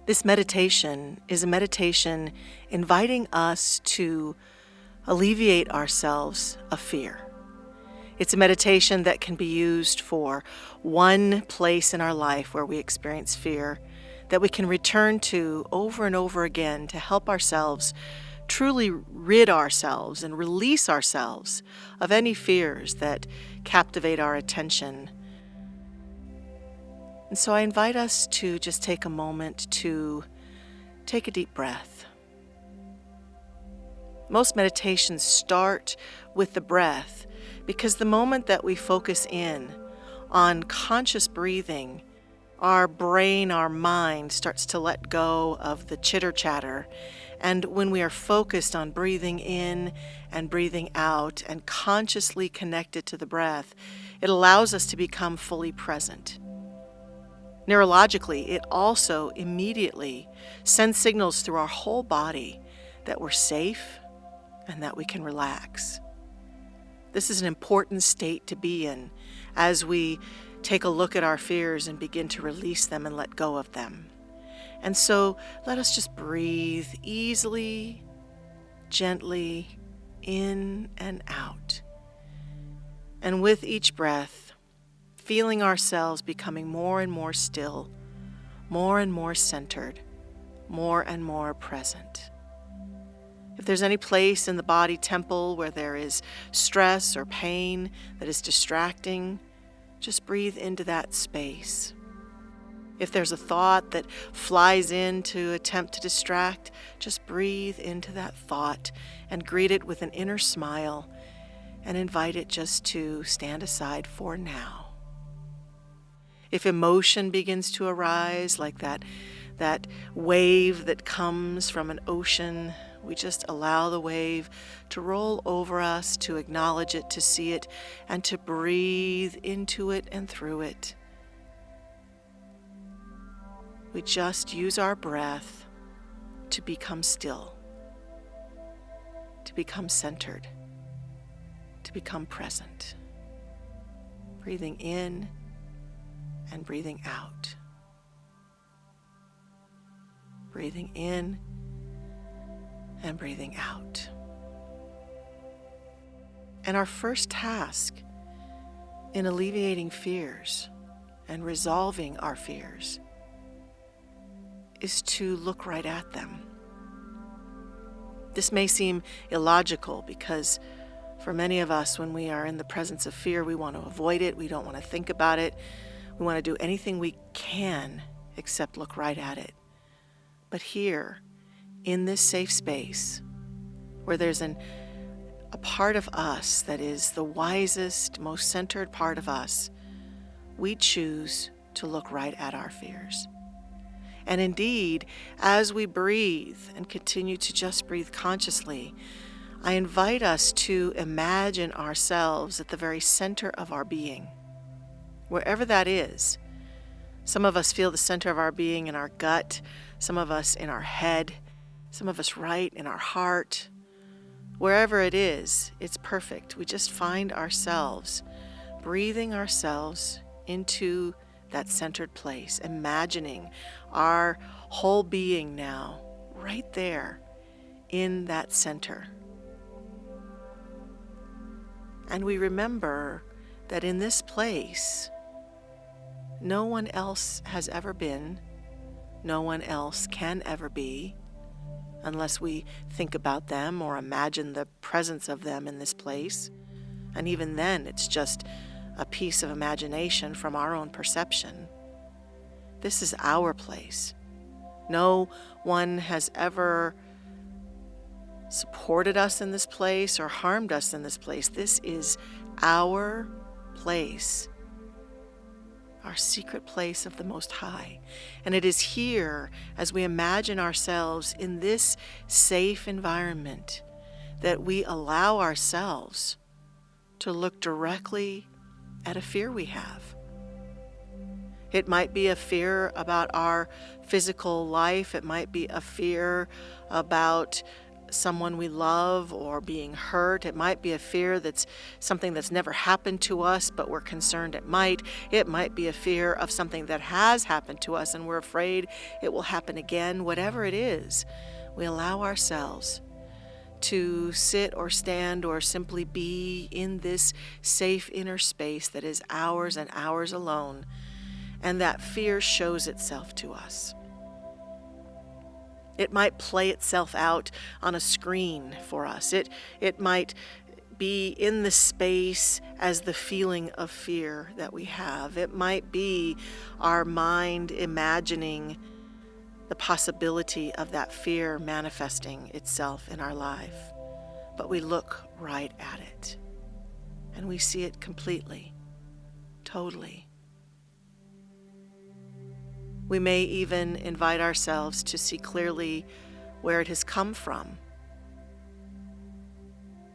This meditation is a meditation inviting us to alleviate ourselves of fear. It's a meditation that can be used for one place in our life where we experience fear that we can return to over and over again to help ourselves truly rid ourselves and release ourselves of any fears that captivate our attention. And so I invite us to just take a moment to take a deep breath. Most meditations start with the breath because the moment that we focus in on conscious breathing, our brain, our mind starts to let go of the chitter-chatter. And when we are focused on breathing in and breathing out and consciously connected to the breath, it allows us to become fully present. Neurologically, it also immediately sends signals through our whole body that we're safe and that we can relax. This is an important state to be in as we take a look at our fears and begin to release them and let go of them. And so let us just breathe easily, gently, in and out. And with each breath, feeling ourselves becoming more and more still, more and more centered, more and more present. If there's any place in the body temple where there is stress or pain that is distracting, just breathe into that space. If there's a thought that flies in to attempt to distract, just breathe into that thought and greet it with an inner smile and invite it just to stand aside for now. If emotion begins to arise, like that wave that comes from an ocean, we just allow the wave to roll over us, to acknowledge it, to see it, and to breathe into it and through it. We just use our breath to become still, to become centered, to become present. Breathing in and breathing out. Breathing in and breathing out. And our first task in alleviating fears and resolving our fears is to look right at them. This may seem illogical because for many of us, when we are in the presence of fear, we want to avoid it. We don't want to think about it. We want to do anything we can except look right at it. But here, in this safe space, where there's a part of us that is the wisest, most centered part of us, we choose to look right at our fears. And indeed, as we breathe and continue to just breathe consciously, I invite us to imagine ourselves at the very center of our being, wherever that is. Some of us feel the center of our being in our gut, some of us in our head, some of us right in our heart. Wherever it is, it's perfect. We just find ourselves breathing ourselves into that centered place, imagining our whole being now right there in that center. And we remember that in this place, no one else has ever been, no one else can ever be, unless we think about them or imagine the presence of them in this place. And even then, it's just a piece of imagination from our own perception. This is our place. No one has ever supported us in this place or harmed us in this place. This is our place, our secret place of the Most High. And it is here, as we imagine ourselves in this safe environment, that we allow ourselves to look directly at a fear we have. It might be a fear about our physical life. It might be a fear about someone we love or being hurt. It might be a fear that's something that's never happened to us, but we're concerned it might. It might be a fear of something that has happened to us and we're afraid it will happen again. Whatever it is, we allow ourselves to sit or stand or simply be in this safe inner space that is ours and ours alone, and that fear shows itself to us. It might play itself out on a screen for us. It might be in the space as the feeling of fear that we have. It might be our mind imagining the possibility of that fear manifesting itself in our life. But we look right at it and we see it completely, totally. We may even invite ourselves to see clearly where it has come from.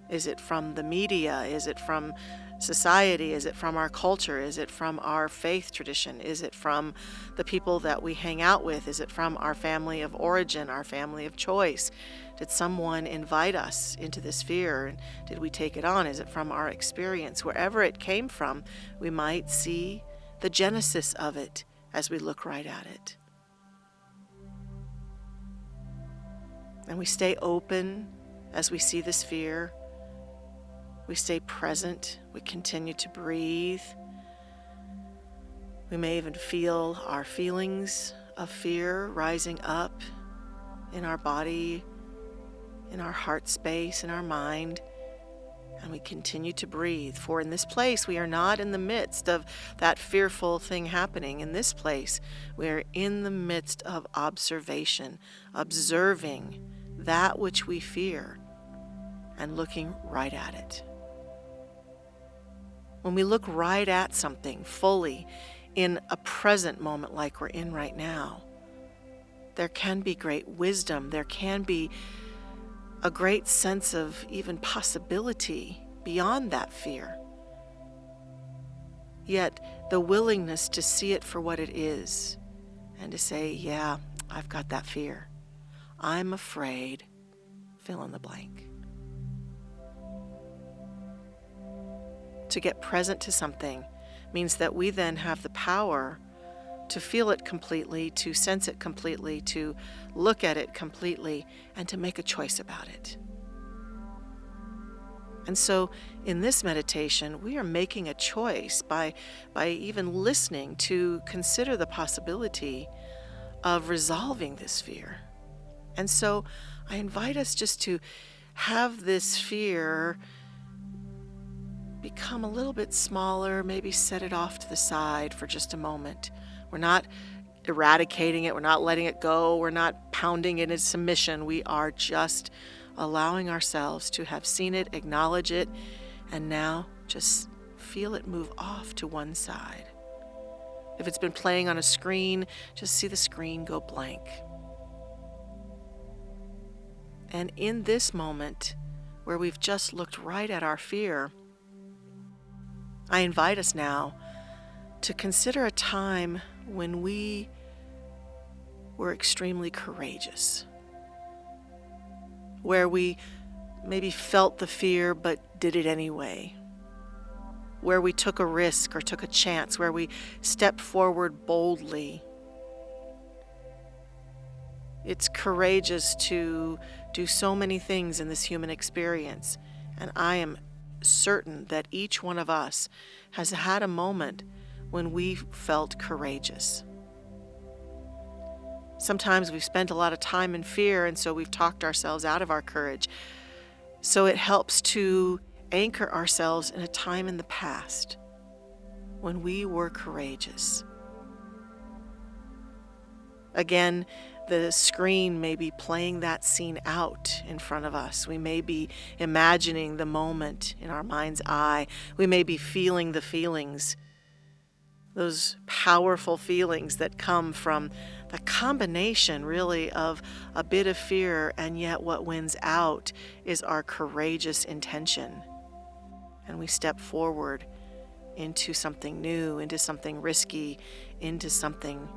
Is it from the media? Is it from society? Is it from our culture? Is it from our faith tradition? Is it from the people that we hang out with? Is it from our family of origin, our family of choice? Did someone invite us into this fear? Did we take it on? Is it from our experience? Wherever it came from, we might see the genesis of it as we look right at it. And we stay open as we see this fear. We stay present. We continue to breathe. We may even feel our feelings of fear rising up in our body, in our heart space, in our mind. And we continue to breathe. For in this place, we are not in the midst of that fearful thing happening. In this place, we are in the midst of observation, observing that which we fear and looking right at it. When we look right at something fully in a present moment like we're in right now, there can be great wisdom. There can be a great sense of even possibility beyond that fear. Yet the willingness to see it for what it is and to say, yeah, I've got that fear. I'm afraid, fill in the blank. To get present to something means that we then have the power to feel it completely, to sense it completely, to look at it completely, and to make a choice about it. And so in this meditation, we are making a choice by even listening to consider the possibility of resolving this fear. And so I invite us just to have this fear become a little bit smaller, maybe set it off to the side for just a moment. We're not eradicating it. We're not letting it go. We're not pounding it into submission. We are just allowing ourselves to have seen it, acknowledge it, and now just feel it move off to one side. If it's been playing on a screen, just see the screen go blank. And in this moment, where we've just looked right at our fear, I invite us now to consider a time when we were extremely courageous, where we maybe felt the fear but did it anyway, where we took a risk or took a chance, where we stepped forward boldly. It's courageous to do so many things in this human experience, and I am certain that each one of us has had a moment when we felt courageous. Sometimes we've spent a lot of time in fear, and so we've talked ourselves out of our courage. So it helps to anchor ourselves in a time in the past when we were courageous. Again, the screen may be playing that scene out in front of us. We may be imagining the moment in our mind's eye. We may be feeling the feelings, those powerful feelings that come from the combination really of a bit of fear, and yet what wins out is our courageous intention. And we step forward into something new, into something risky, into something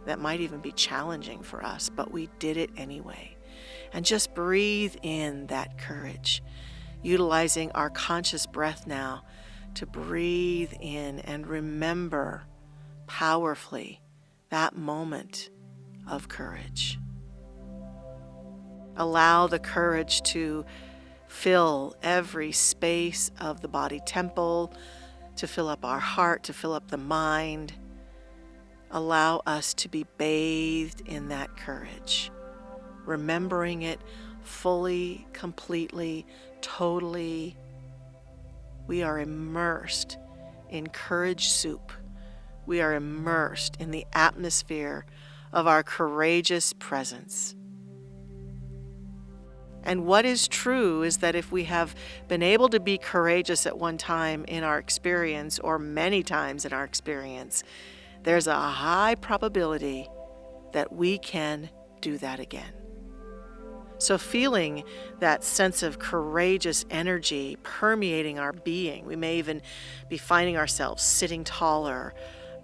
that might even be challenging for us, but we did it anyway. and just breathe in that courage, utilizing our conscious breath now to breathe in and remember powerfully that moment of courage. Allow the courage to fill every space of the body temple, to fill up our heart, to fill up the mind. Allow us to be bathed in that courage, remembering it fully, completely, totally. We are immersed in courage soup. We are immersed in the atmosphere of our courageous presence. And what is true is that if we have been able to be courageous at one time in our experience, or many times in our experience, there's a high probability that we can do that again. So feeling that sense of courageous energy permeating our being, we may even be finding ourselves sitting taller,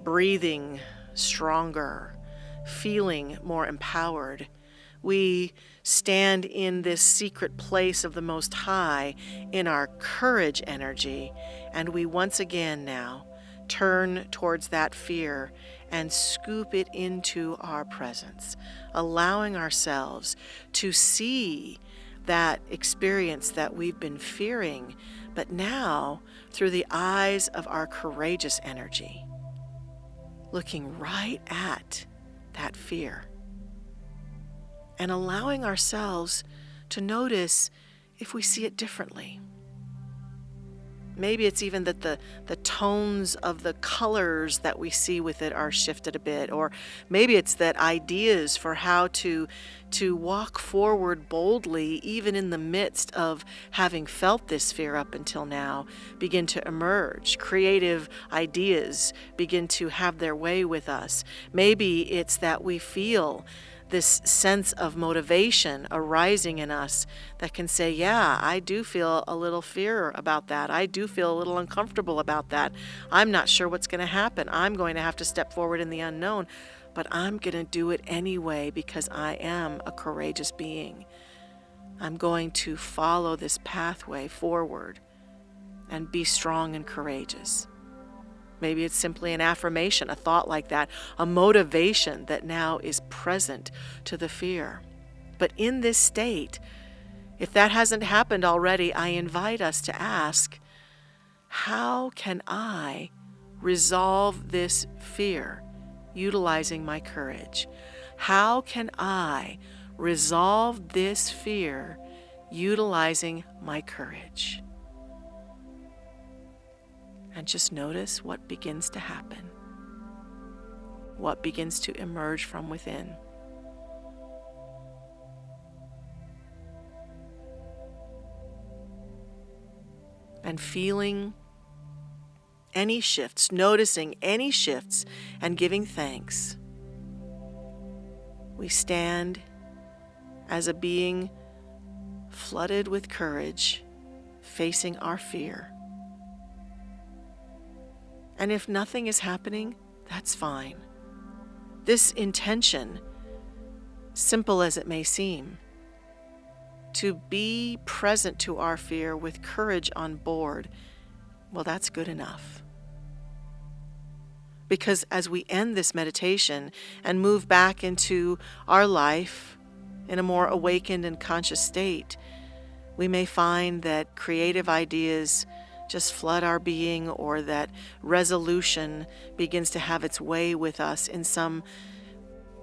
breathing stronger, feeling more empowered. We stand in this secret place of the Most High in our courage energy, and we once again now turn towards that fear and scoop it into our presence, allowing ourselves to see that experience that we've been fearing, but now through the eyes of our courageous energy, looking right at that fear and allowing ourselves to notice if we see it differently. Maybe it's even that the tones of the colors that we see with it are shifted a bit, or maybe it's that ideas for how to walk forward boldly, even in the midst of having felt this fear up until now, begin to emerge. Creative ideas begin to have their way with us. Maybe it's that we feel this sense of motivation arising in us that can say, yeah, I do feel a little fear about that. I do feel a little uncomfortable about that. I'm not sure what's going to happen. I'm going to have to step forward in the unknown, but I'm going to do it anyway because I am a courageous being. I'm going to follow this pathway forward and be strong and courageous. Maybe it's simply an affirmation, a thought like that, a motivation that now is present to the fear. But in this state, if that hasn't happened already, I invite us to ask, how can I resolve this fear utilizing my courage? How can I resolve this fear utilizing my courage? And just notice what begins to happen, what begins to emerge from within. And feeling any shifts, noticing any shifts, and giving thanks. We stand as a being flooded with courage, facing our fear. And if nothing is happening, that's fine. This intention, simple as it may seem, to be present to our fear with courage on board, well, that's good enough. Because as we end this meditation and move back into our life in a more awakened and conscious state, we may find that creative ideas just flood our being, or that resolution begins to have its way with us in some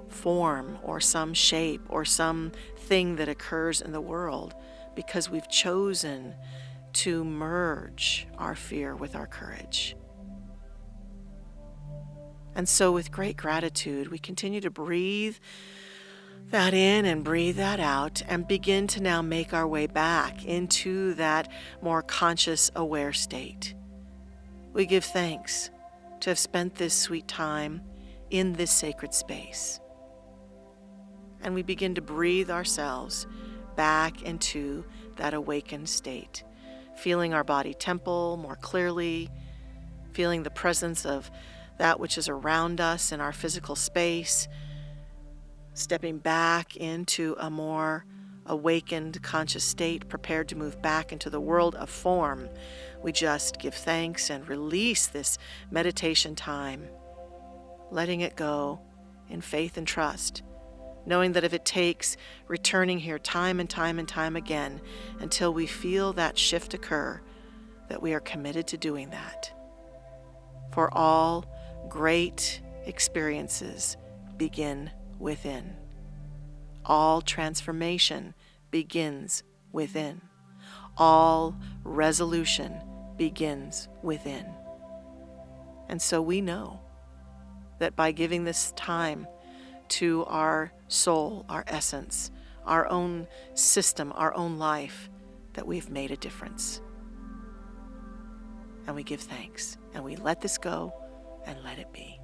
form or some shape or some thing that occurs in the world, because we've chosen to merge our fear with our courage. And so with great gratitude, we continue to breathe that in and breathe that out, and begin to now make our way back into that more conscious, aware state. We give thanks to have spent this sweet time in this sacred space. And we begin to breathe ourselves back into that awakened state, feeling our body temple more clearly, feeling the presence of that which is around us in our physical space, stepping back into a more awakened, conscious state, prepared to move back into the world of form, we just give thanks and release this meditation time, letting it go in faith and trust, knowing that if it takes returning here time and time and time again until we feel that shift occur, that we are committed to doing that. For all great experiences begin within. All transformation begins within. All resolution begins within. And so we know that by giving this time to our soul, our essence, our own system, our own life, that we've made a difference. And we give thanks, and we let this go and let it be.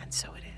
And so it is.